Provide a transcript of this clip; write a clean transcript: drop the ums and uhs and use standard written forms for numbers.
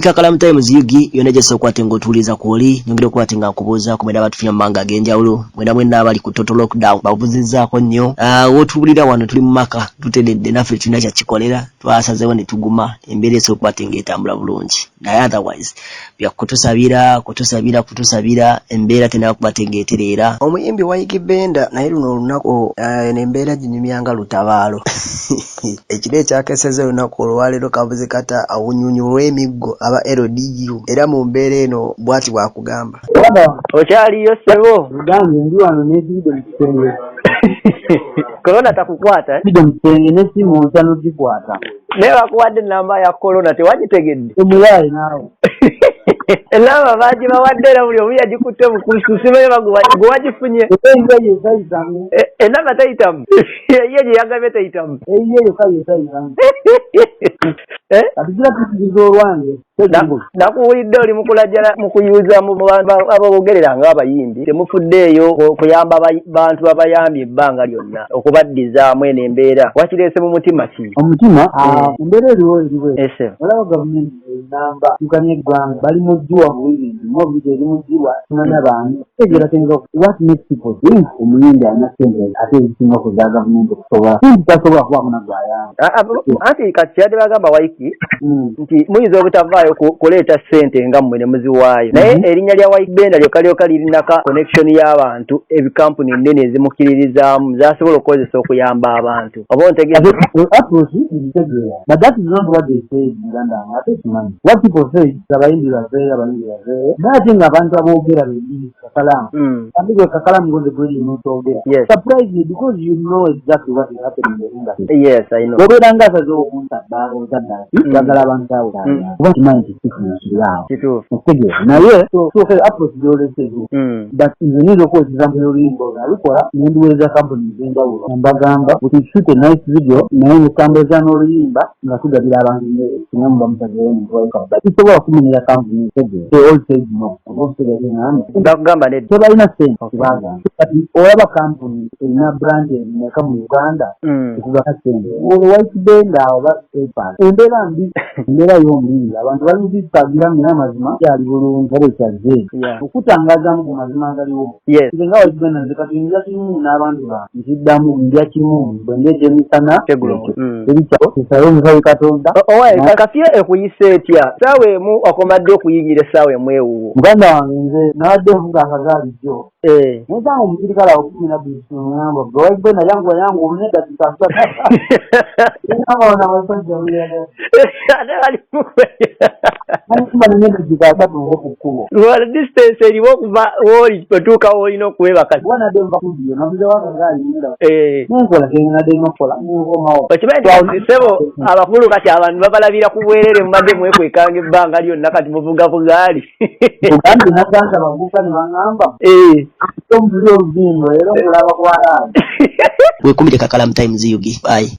KAKALAAMU TYMYZ Ykee yona gyeso kwate ngotuliza kwoli nyongera okwatenga nkubuuza ku mwenda batufya manga agenjawulo mwenda abali ku total lockdown babuzizaako nnyo wotubulira wano tuli mu maka tutedde naffe tulina kyakikolera twasazeewo ne tuguma embeera esookwate ng'etambula bulungi naye otherwise kutusabira embeera tenaba kubate ng'etereera omuyimbi wa Ykee Benda naye luno olunaku embeera ginyumya nga lutabaalo ekiro ekyakeseza olunaku olwaleero kabuze kata awunyunyu lw'emiggo aba LDU era mu mbeera eno bwati bwakugamba okyaliyo ssebo Ugange ndi wano n'eziridde mu kisenge. korona takukwata Zidde mu kisenge n'essimu nsano gikwata. naye bakuwadde ennamba ya korona tewagitegedde Emulayi naawe. enamba bagibawadde era buli omu yagikutte bukusu sibaye gwe wagifunye Eyiye yesayitamu. enamba tayitamu ye gye yagambye tayitamu Eyiye yesayitamu. Kati kira tukiziza olwange. nakuwulidde oli mukulajjala mu kuyuza mu bantu ababogerera ng'abayimbi temufuddeeyo kuyamba bantu abayambye ebbanga lyonna okubaddizaamu eno embeera wakireese mu mutima ki omutima embeera eriwo ese olaba gavumenti enamba tukanya eggwanga bali mu jjuwa buyingi mobiri eri mu jjuwa tunanya bantu tegera tenga what makes people think omuyimbi alina ssente ate ezisinga okuza gavumenti okusobola tasobola kuba muna gwayamba anti kati kyadde bagamba Ykee nti muyinza obutavaayo kuleeta ssente nga mmwe ne muziwaayo naye erinnya lya Ykee Benda lyokka lirinako connection y'abantu ebikampuni ennene ezimukiririzaamu zasobola okukozesa okuyamba abantu oba ontegeeza but that is not what they say in Uganda. What people say abayimbi bazeeyo naye nga abantu aboogera bebi KAKALAAMU abigwe KAKALAAMU ngoze gweri n'otogera surprise me because you know exactly what is happening in the industry. Yes, I know. Obeera nga asaze okunsaddaala ozaddaala twagala abantu awulala kuba kimanyi kisifunikiri awo otegeera naye sookera approach gy'olesego but nze nyinza okwesiza mu oluyimba olabikola nendiweereza kampuni ez'enjawulo mbagamba we can shoot a nice video naye netambuza n'oluyimba nga tugabira abantu kingamu bamusazeewo kisobola kumenyera kampuni etegeera they all say no bakugamba nedda tebalina ssente kibagamba kati olaba kampuni erina brand erineka mu Uganda ekugaka ssente Ykee Benda oba PayPal embeera mbi embeera y'omuyimbi abantu bali mubitagira naye amazima kyali bulungi oba ekyazze okutangazaamu ku mazima agaliwo nze nga Ykee Benda nze kati ndya kimu n'abantu bange nkiddamu ndya kimu bwe ndeeta emisana ebikyawo esayo omusayi Katonda kafiya ekuyisa etya saawa emu okomadde okuyingira essaawa emu ewuwo muganda wange nze nawaddeemu ngaakazaalijjo nensanga omusirikale awo 12 omuyamba Ykee Benda yangu olunedda kikasa namaona abasajja lwala distance eriwo okuva wooli otuuka woolina okuwebaka okimanyi sebo abakulu kati abantu babalabira ku bwerere mumadde mwekwekanga ebbanga lyonna kati muvuga bugaali wekumire KAKALAAMU TYMYZ Ykee. Bye.